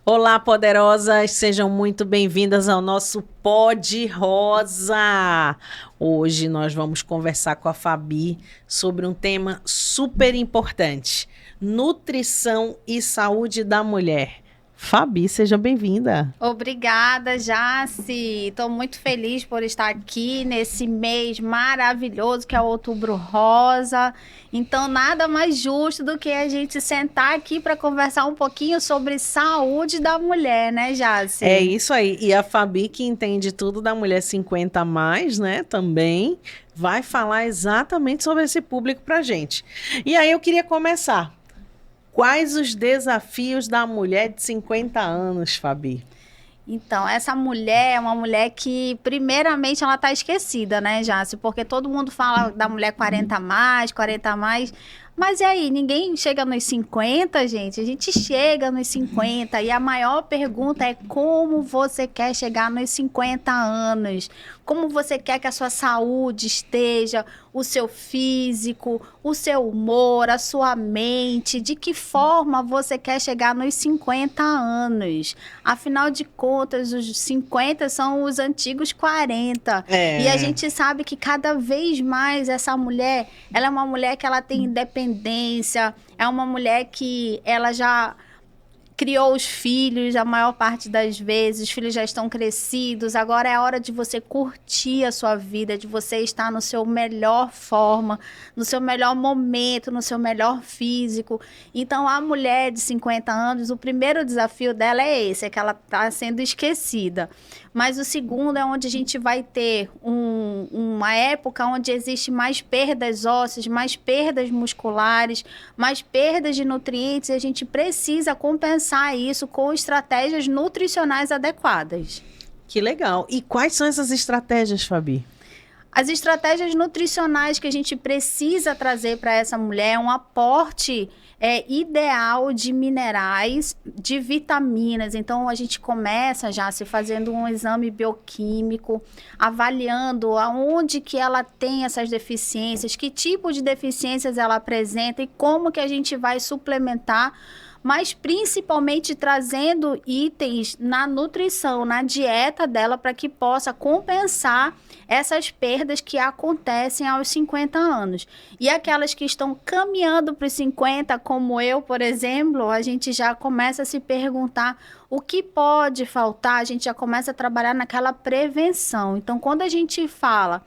Olá, poderosas, sejam muito bem-vindas ao nosso Pod Rosa. Hoje nós vamos conversar com a Fabi sobre um tema super importante: nutrição e saúde da mulher. Fabi, seja bem-vinda. Obrigada, Jaci. Estou muito feliz por estar aqui nesse mês maravilhoso que é o Outubro Rosa. Então, nada mais justo do que a gente sentar aqui para conversar um pouquinho sobre saúde da mulher, né, Jaci? É isso aí. E a Fabi, que entende tudo da mulher 50 a mais, né, também vai falar exatamente sobre esse público pra gente. E aí eu queria começar. Quais os desafios da mulher de 50 anos, Fabi? Então, essa mulher é uma mulher que, primeiramente, ela tá esquecida, né, Jaci? Porque todo mundo fala da mulher 40 a mais, 40 a mais. Mas e aí, ninguém chega nos 50, gente? A gente chega nos 50 e a maior pergunta é como você quer chegar nos 50 anos? Como você quer que a sua saúde esteja, o seu físico, o seu humor, a sua mente? De que forma você quer chegar nos 50 anos? Afinal de contas, os 50 são os antigos 40. E a gente sabe que cada vez mais essa mulher, ela é uma mulher que ela tem independência, é uma mulher que ela já criou os filhos, a maior parte das vezes, os filhos já estão crescidos, agora é a hora de você curtir a sua vida, de você estar no seu melhor forma, no seu melhor momento, no seu melhor físico. Então, a mulher de 50 anos, o primeiro desafio dela é esse, é que ela está sendo esquecida. Mas o segundo é onde a gente vai ter uma época onde existe mais perdas ósseas, mais perdas musculares, mais perdas de nutrientes, e a gente precisa compensar isso com estratégias nutricionais adequadas. Que legal. E quais são essas estratégias, Fabi? As estratégias nutricionais que a gente precisa trazer para essa mulher é um aporte ideal de minerais, de vitaminas. Então, a gente começa já se fazendo um exame bioquímico, avaliando aonde que ela tem essas deficiências, que tipo de deficiências ela apresenta e como que a gente vai suplementar, mas principalmente trazendo itens na nutrição, na dieta dela, para que possa compensar essas perdas que acontecem aos 50 anos. E aquelas que estão caminhando para os 50, como eu, por exemplo, a gente já começa a se perguntar o que pode faltar, a gente já começa a trabalhar naquela prevenção. Então, quando a gente fala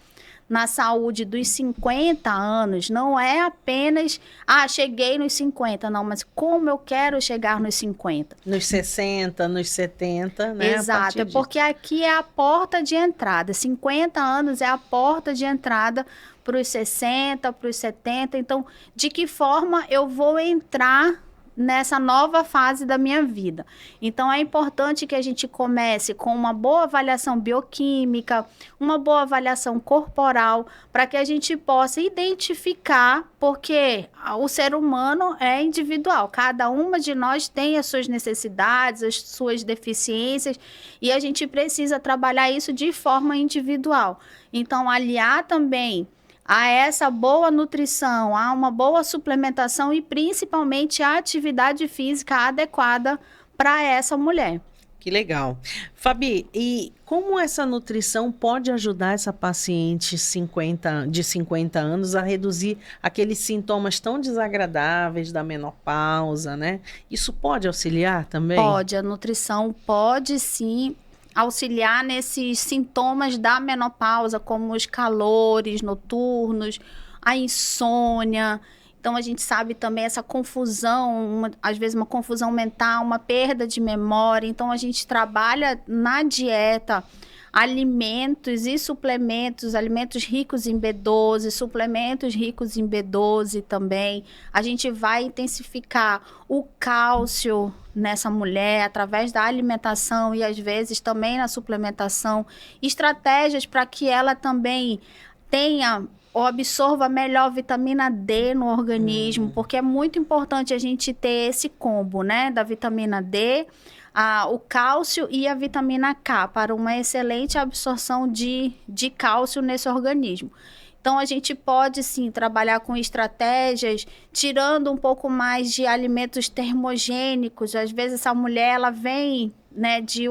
na saúde dos 50 anos, não é apenas, cheguei nos 50, não, mas como eu quero chegar nos 50? Nos 60, nos 70, né? Exato, porque aqui é a porta de entrada. 50 anos é a porta de entrada para os 60, para os 70. Então, de que forma eu vou entrar nessa nova fase da minha vida? Então, é importante que a gente comece com uma boa avaliação bioquímica, uma boa avaliação corporal, para que a gente possa identificar, porque o ser humano é individual, cada uma de nós tem as suas necessidades, as suas deficiências, e a gente precisa trabalhar isso de forma individual. Então, aliar também a essa boa nutrição, a uma boa suplementação e principalmente a atividade física adequada para essa mulher. Que legal. Fabi, e como essa nutrição pode ajudar essa paciente de 50 anos a reduzir aqueles sintomas tão desagradáveis da menopausa, né? Isso pode auxiliar também? Pode, a nutrição pode sim auxiliar nesses sintomas da menopausa, como os calores noturnos, a insônia. Então, a gente sabe também essa confusão, às vezes uma confusão mental, uma perda de memória. Então, a gente trabalha na dieta alimentos e suplementos, alimentos ricos em B12, suplementos ricos em B12 também. A gente vai intensificar o cálcio nessa mulher através da alimentação e às vezes também na suplementação, estratégias para que ela também tenha ou absorva melhor vitamina D no organismo, porque é muito importante a gente ter esse combo, né, da vitamina D, o cálcio e a vitamina K para uma excelente absorção de cálcio nesse organismo. Então, a gente pode, sim, trabalhar com estratégias, tirando um pouco mais de alimentos termogênicos. Às vezes, essa mulher, ela vem, né, de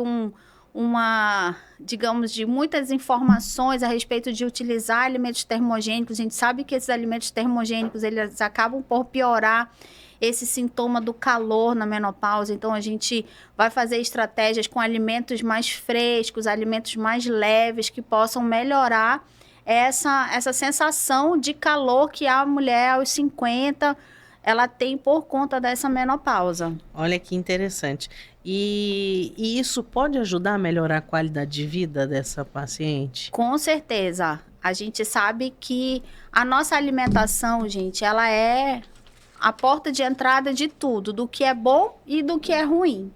digamos, de muitas informações a respeito de utilizar alimentos termogênicos. A gente sabe que esses alimentos termogênicos, eles acabam por piorar esse sintoma do calor na menopausa. Então, a gente vai fazer estratégias com alimentos mais frescos, alimentos mais leves, que possam melhorar essa sensação de calor que a mulher aos 50 ela tem por conta dessa menopausa. Olha que interessante. E isso pode ajudar a melhorar a qualidade de vida dessa paciente? Com certeza. A gente sabe que a nossa alimentação, gente, ela é a porta de entrada de tudo, do que é bom e do que é ruim.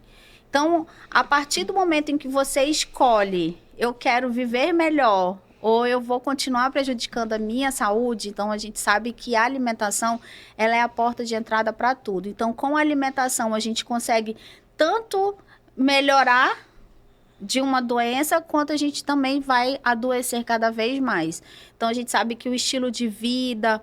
Então, a partir do momento em que você escolhe, eu quero viver melhor, ou eu vou continuar prejudicando a minha saúde, então a gente sabe que a alimentação, ela é a porta de entrada para tudo. Então, com a alimentação, a gente consegue tanto melhorar de uma doença, quanto a gente também vai adoecer cada vez mais. Então, a gente sabe que o estilo de vida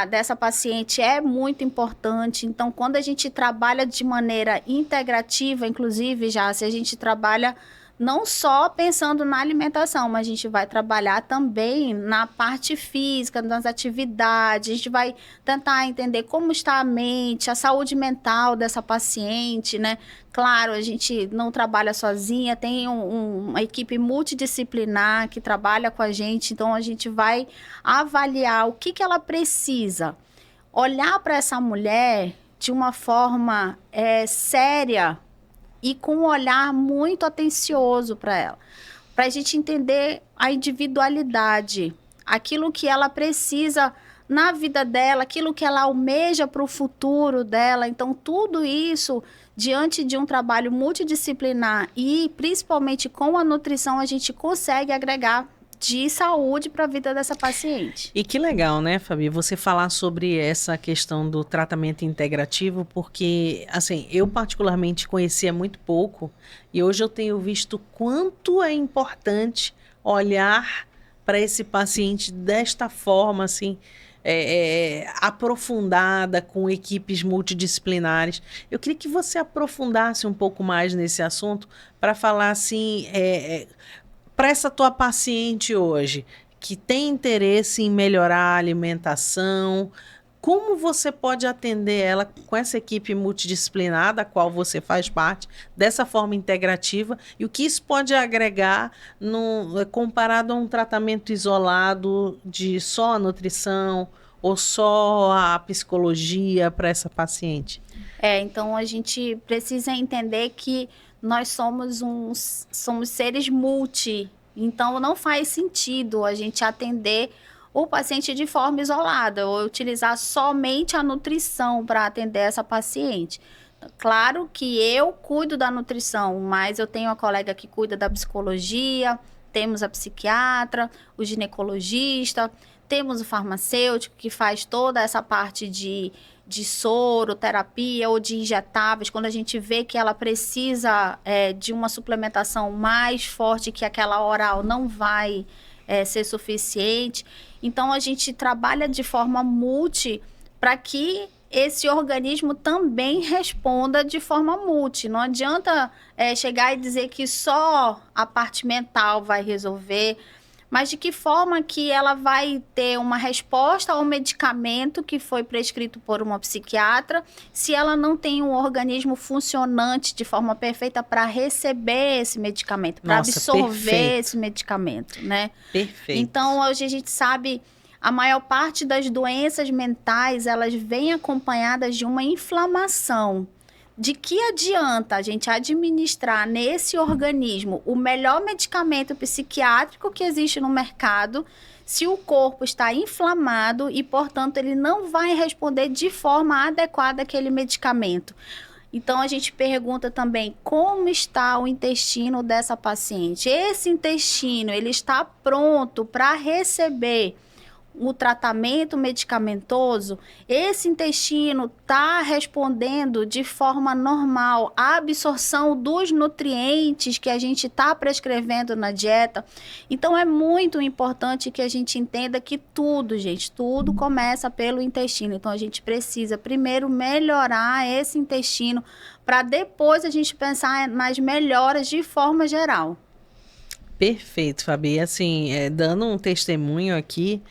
dessa paciente é muito importante. Então, quando a gente trabalha de maneira integrativa, inclusive, já se a gente trabalha não só pensando na alimentação, mas a gente vai trabalhar também na parte física, nas atividades, a gente vai tentar entender como está a mente, a saúde mental dessa paciente, né? Claro, a gente não trabalha sozinha, tem uma equipe multidisciplinar que trabalha com a gente, então a gente vai avaliar o que ela precisa. Olhar para essa mulher de uma forma séria, e com um olhar muito atencioso para ela, para a gente entender a individualidade, aquilo que ela precisa na vida dela, aquilo que ela almeja para o futuro dela. Então, tudo isso, diante de um trabalho multidisciplinar e principalmente com a nutrição, a gente consegue agregar de saúde para a vida dessa paciente. E que legal, né, Fabi, você falar sobre essa questão do tratamento integrativo, porque, assim, eu particularmente conhecia muito pouco e hoje eu tenho visto quanto é importante olhar para esse paciente desta forma, assim, aprofundada, com equipes multidisciplinares. Eu queria que você aprofundasse um pouco mais nesse assunto para falar, assim, para essa tua paciente hoje, que tem interesse em melhorar a alimentação, como você pode atender ela com essa equipe multidisciplinar, da qual você faz parte, dessa forma integrativa, e o que isso pode agregar comparado a um tratamento isolado de só a nutrição ou só a psicologia para essa paciente? Então a gente precisa entender que nós somos seres multi, então não faz sentido a gente atender o paciente de forma isolada ou utilizar somente a nutrição para atender essa paciente. Claro que eu cuido da nutrição, mas eu tenho a colega que cuida da psicologia, temos a psiquiatra, o ginecologista, temos o farmacêutico que faz toda essa parte de soro, terapia ou de injetáveis, quando a gente vê que ela precisa de uma suplementação mais forte, que aquela oral não vai ser suficiente. Então, a gente trabalha de forma multi para que esse organismo também responda de forma multi. Não adianta chegar e dizer que só a parte mental vai resolver, mas de que forma que ela vai ter uma resposta ao medicamento que foi prescrito por uma psiquiatra, se ela não tem um organismo funcionante de forma perfeita para receber esse medicamento, para absorver esse medicamento, né? Perfeito. Então, hoje a gente sabe, a maior parte das doenças mentais, elas vêm acompanhadas de uma inflamação. De que adianta a gente administrar nesse organismo o melhor medicamento psiquiátrico que existe no mercado se o corpo está inflamado e, portanto, ele não vai responder de forma adequada àquele medicamento? Então, a gente pergunta também como está o intestino dessa paciente. Esse intestino, ele está pronto para receber o tratamento medicamentoso, esse intestino está respondendo de forma normal à absorção dos nutrientes que a gente está prescrevendo na dieta. Então, é muito importante que a gente entenda que tudo, gente, tudo começa pelo intestino. Então, a gente precisa primeiro melhorar esse intestino para depois a gente pensar nas melhoras de forma geral. Perfeito, Fabi. Assim, dando um testemunho aqui,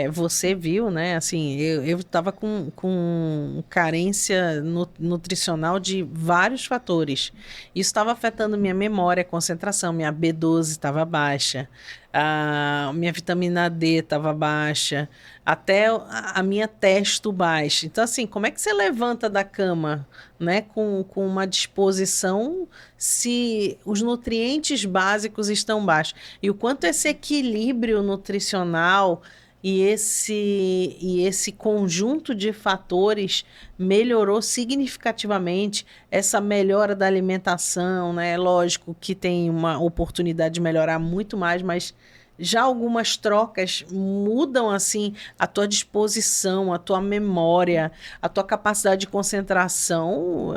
você viu, né? Assim, eu estava com carência nutricional de vários fatores. Isso estava afetando minha memória, concentração, minha B12 estava baixa, a minha vitamina D estava baixa, até a minha testo baixa. Então, assim, como é que você levanta da cama, né, com uma disposição se os nutrientes básicos estão baixos? E o quanto esse equilíbrio nutricional e esse conjunto de fatores melhorou significativamente essa melhora da alimentação, né? Lógico que tem uma oportunidade de melhorar muito mais, mas já algumas trocas mudam, assim, a tua disposição, a tua memória, a tua capacidade de concentração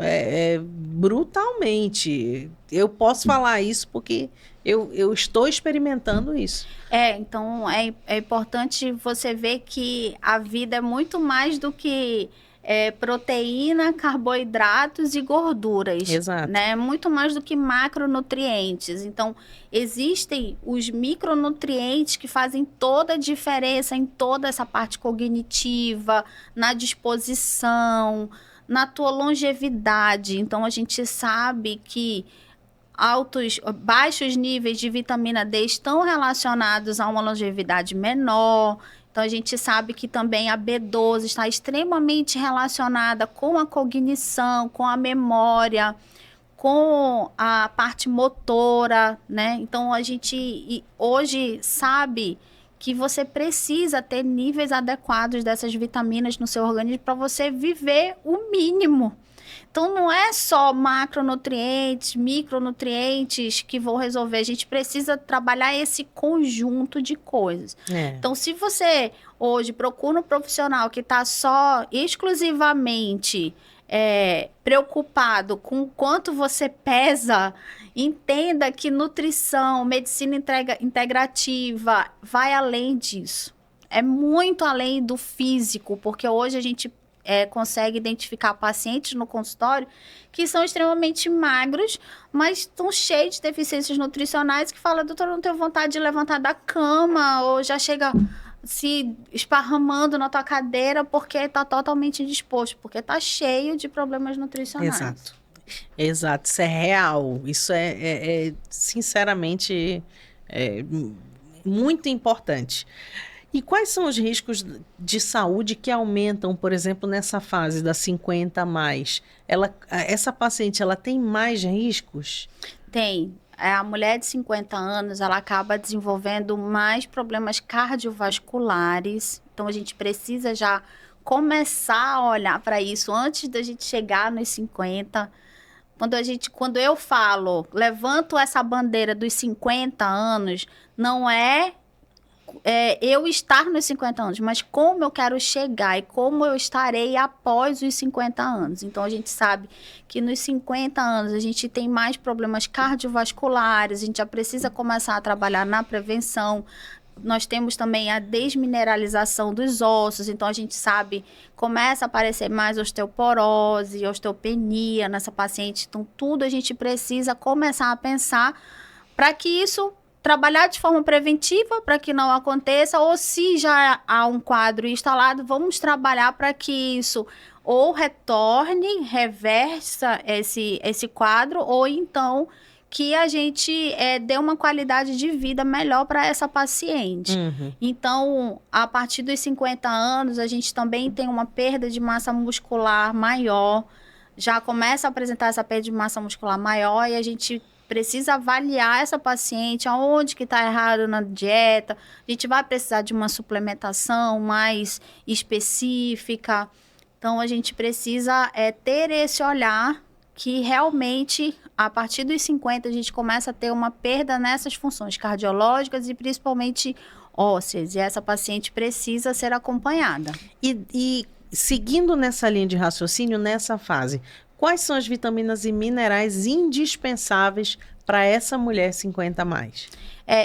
brutalmente. Eu posso falar isso porque eu estou experimentando isso. Então é importante você ver que a vida é muito mais do que proteína, carboidratos e gorduras. Exato. Né? Muito mais do que macronutrientes. Então, existem os micronutrientes que fazem toda a diferença em toda essa parte cognitiva, na disposição, na tua longevidade. Então, a gente sabe que baixos níveis de vitamina D estão relacionados a uma longevidade menor. Então, a gente sabe que também a B12 está extremamente relacionada com a cognição, com a memória, com a parte motora, né? Então, a gente hoje sabe que você precisa ter níveis adequados dessas vitaminas no seu organismo para você viver o mínimo. Então, não é só macronutrientes, micronutrientes que vão resolver. A gente precisa trabalhar esse conjunto de coisas. Então, se você hoje procura um profissional que está só exclusivamente preocupado com o quanto você pesa, entenda que nutrição, medicina integrativa vai além disso. É muito além do físico, porque hoje a gente consegue identificar pacientes no consultório que são extremamente magros, mas estão cheios de deficiências nutricionais, que fala, doutora, não tenho vontade de levantar da cama, ou já chega se esparramando na tua cadeira porque está totalmente indisposto, porque está cheio de problemas nutricionais. Exato, isso é real, isso sinceramente muito importante. E quais são os riscos de saúde que aumentam, por exemplo, nessa fase das 50 a mais? Essa paciente, ela tem mais riscos? Tem. A mulher de 50 anos, ela acaba desenvolvendo mais problemas cardiovasculares. Então, a gente precisa já começar a olhar para isso antes da gente chegar nos 50. Quando eu falo, levanto essa bandeira dos 50 anos, não é eu estar nos 50 anos, mas como eu quero chegar e como eu estarei após os 50 anos. Então, a gente sabe que nos 50 anos a gente tem mais problemas cardiovasculares, a gente já precisa começar a trabalhar na prevenção. Nós temos também a desmineralização dos ossos, então a gente sabe, começa a aparecer mais osteoporose, osteopenia nessa paciente. Então, tudo a gente precisa começar a pensar para que isso trabalhar de forma preventiva para que não aconteça, ou se já há um quadro instalado, vamos trabalhar para que isso ou retorne, reversa esse quadro, ou então que a gente dê uma qualidade de vida melhor para essa paciente. Uhum. Então, a partir dos 50 anos, a gente também tem uma perda de massa muscular maior, já começa a apresentar essa perda de massa muscular maior, e a gente precisa avaliar essa paciente, aonde que está errado na dieta. A gente vai precisar de uma suplementação mais específica. Então, a gente precisa ter esse olhar que realmente, a partir dos 50, a gente começa a ter uma perda nessas funções cardiológicas e principalmente ósseas, e essa paciente precisa ser acompanhada. E seguindo nessa linha de raciocínio, nessa fase, quais são as vitaminas e minerais indispensáveis para essa mulher 50 a mais?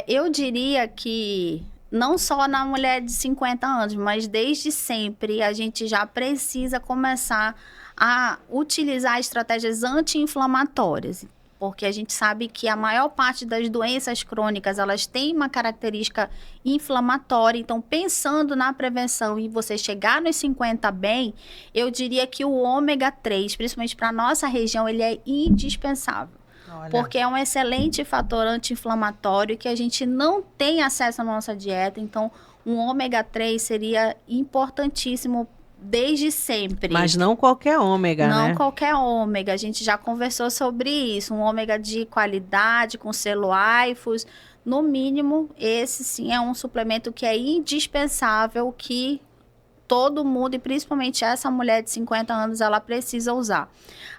Eu diria que não só na mulher de 50 anos, mas desde sempre a gente já precisa começar a utilizar estratégias anti-inflamatórias. Porque a gente sabe que a maior parte das doenças crônicas, elas têm uma característica inflamatória. Então, pensando na prevenção e você chegar nos 50 bem, eu diria que o ômega 3, principalmente para a nossa região, ele é indispensável. Olha. Porque é um excelente fator anti-inflamatório que a gente não tem acesso à nossa dieta. Então, um ômega 3 seria importantíssimo desde sempre. Mas não qualquer ômega, né? Não qualquer ômega. A gente já conversou sobre isso. Um ômega de qualidade, com selo AIFOS. No mínimo, esse sim é um suplemento que é indispensável, que todo mundo, e principalmente essa mulher de 50 anos, ela precisa usar.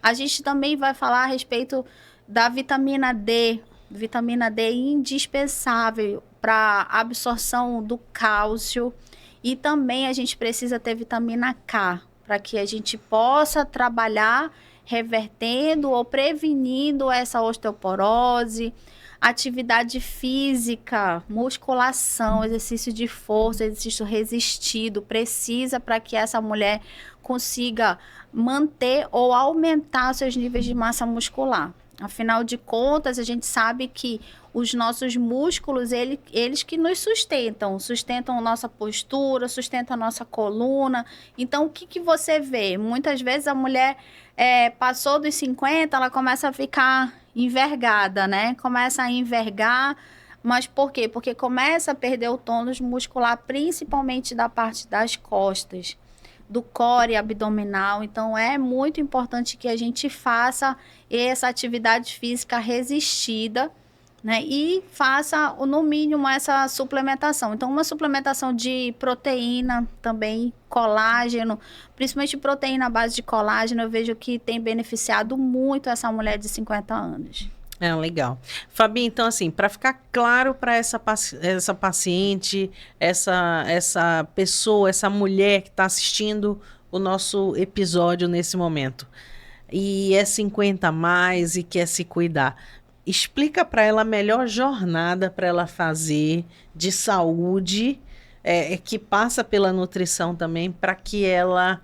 A gente também vai falar a respeito da vitamina D. Vitamina D indispensável para absorção do cálcio. E também a gente precisa ter vitamina K, para que a gente possa trabalhar revertendo ou prevenindo essa osteoporose. Atividade física, musculação, exercício de força, exercício resistido, precisa para que essa mulher consiga manter ou aumentar seus níveis de massa muscular. Afinal de contas, a gente sabe que os nossos músculos, eles que nos sustentam nossa postura, sustentam a nossa coluna. Então, o que você vê? Muitas vezes a mulher passou dos 50, ela começa a ficar envergada, né? Começa a envergar, mas por quê? Porque começa a perder o tônus muscular, principalmente da parte das costas, do core abdominal. Então, é muito importante que a gente faça essa atividade física resistida, né? E faça, no mínimo, essa suplementação. Então, uma suplementação de proteína também, colágeno, principalmente proteína à base de colágeno, eu vejo que tem beneficiado muito essa mulher de 50 anos. Legal. Fabi, então assim, para ficar claro para essa paciente, essa pessoa, essa mulher que está assistindo o nosso episódio nesse momento, e é 50 a mais e quer se cuidar, explica para ela a melhor jornada para ela fazer de saúde, que passa pela nutrição também, para que ela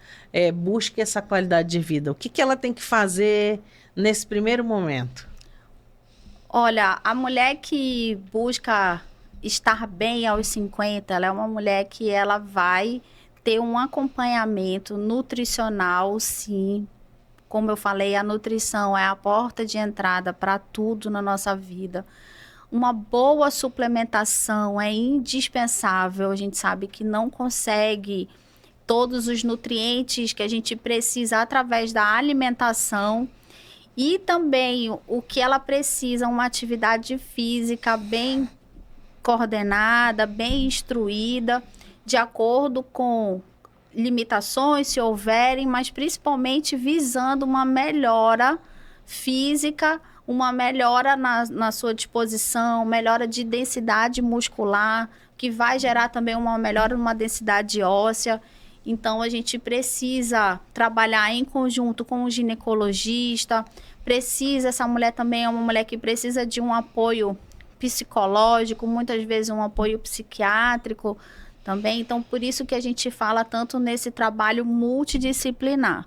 busque essa qualidade de vida. O que ela tem que fazer nesse primeiro momento? Olha, a mulher que busca estar bem aos 50, ela é uma mulher que ela vai ter um acompanhamento nutricional, sim. Como eu falei, a nutrição é a porta de entrada para tudo na nossa vida. Uma boa suplementação é indispensável. A gente sabe que não consegue todos os nutrientes que a gente precisa através da alimentação. E também o que ela precisa, uma atividade física bem coordenada, bem instruída, de acordo com limitações, se houverem, mas principalmente visando uma melhora física, uma melhora na sua disposição, melhora de densidade muscular, que vai gerar também uma melhora numa densidade óssea. Então, a gente precisa trabalhar em conjunto com o ginecologista. Essa mulher também é uma mulher que precisa de um apoio psicológico, muitas vezes um apoio psiquiátrico também. Então, por isso que a gente fala tanto nesse trabalho multidisciplinar.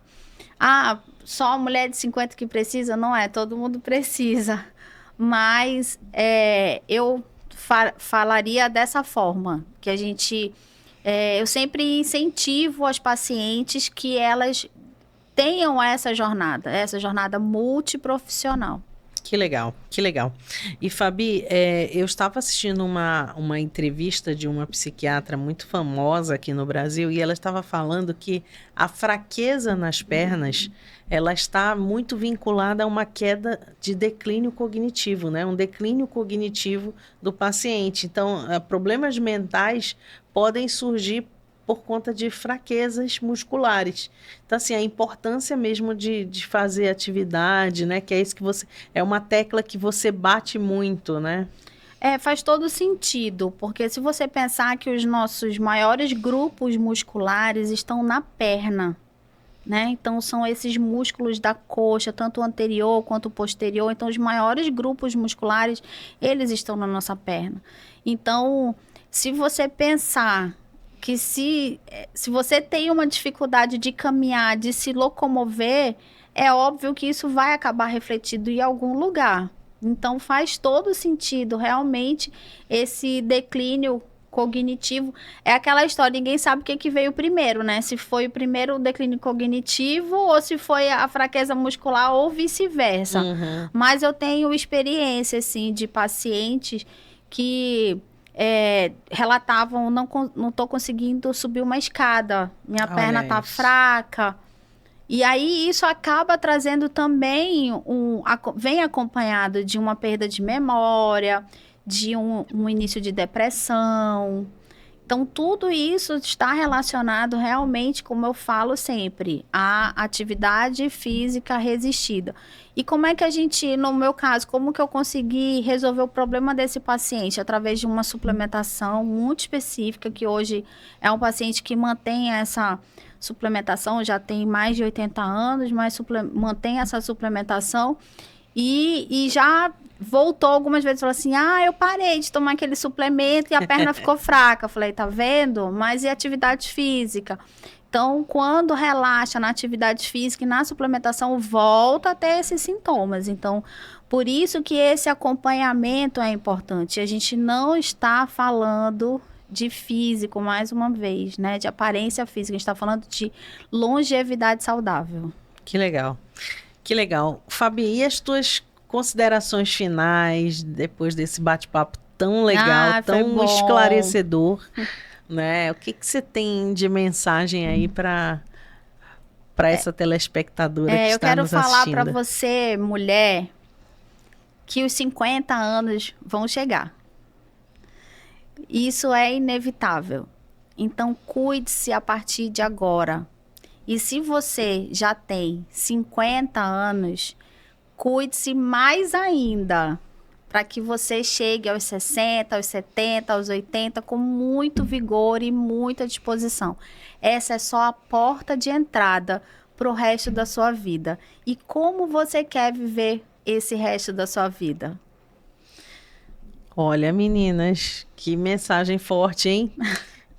Só a mulher de 50 que precisa? Não é, todo mundo precisa. Mas eu falaria dessa forma, que a gente... eu sempre incentivo as pacientes que elas tenham essa jornada multiprofissional. Que legal, que legal. E Fabi, eu estava assistindo uma entrevista de uma psiquiatra muito famosa aqui no Brasil e ela estava falando que a fraqueza nas pernas, ela está muito vinculada a uma queda de declínio cognitivo, né? Um declínio cognitivo do paciente. Então, problemas mentais podem surgir por conta de fraquezas musculares. Então, assim, a importância mesmo de fazer atividade, né? Que é isso que é uma tecla que você bate muito, né? Faz todo sentido, porque se você pensar que os nossos maiores grupos musculares estão na perna, né? Então, são esses músculos da coxa, tanto o anterior quanto o posterior. Então, os maiores grupos musculares, eles estão na nossa perna. Então, se você pensar que se você tem uma dificuldade de caminhar, de se locomover, é óbvio que isso vai acabar refletido em algum lugar. Então, faz todo sentido, realmente, esse declínio cognitivo. É aquela história, ninguém sabe o que veio primeiro, né? Se foi o primeiro o declínio cognitivo ou se foi a fraqueza muscular ou vice-versa. Uhum. Mas eu tenho experiência, assim, de pacientes que relatavam, não tô conseguindo subir uma escada, minha perna tá fraca. E aí isso acaba trazendo também, vem acompanhado de uma perda de memória, de um início de depressão. Então, tudo isso está relacionado realmente, como eu falo sempre, à atividade física resistida. E como é que a gente, no meu caso, como que eu consegui resolver o problema desse paciente? Através de uma suplementação muito específica, que hoje é um paciente que mantém essa suplementação, já tem mais de 80 anos, mas mantém essa suplementação e já voltou algumas vezes e falou assim, eu parei de tomar aquele suplemento e a perna ficou fraca. Eu falei, tá vendo? Mas e atividade física? Então, quando relaxa na atividade física e na suplementação, volta a ter esses sintomas. Então, por isso que esse acompanhamento é importante. A gente não está falando de físico, mais uma vez, né? De aparência física. A gente está falando de longevidade saudável. Que legal. Que legal. Fabi, e as tuas considerações finais depois desse bate-papo tão legal, tão esclarecedor, né? O que você tem de mensagem aí para essa telespectadora que está nos assistindo? Eu quero falar para você, mulher, que os 50 anos vão chegar. Isso é inevitável. Então, cuide-se a partir de agora. E se você já tem 50 anos, cuide-se mais ainda, para que você chegue aos 60, aos 70, aos 80 com muito vigor e muita disposição. Essa é só a porta de entrada para o resto da sua vida. E como você quer viver esse resto da sua vida? Olha, meninas, que mensagem forte, hein?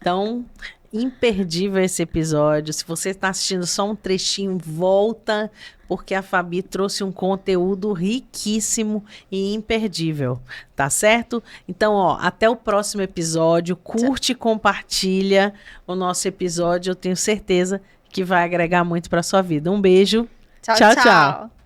Então, imperdível esse episódio. Se você está assistindo só um trechinho, volta, porque a Fabi trouxe um conteúdo riquíssimo e imperdível, tá certo? Então, até o próximo episódio. Curte e compartilha o nosso episódio. Eu tenho certeza que vai agregar muito para sua vida. Um beijo. Tchau, tchau.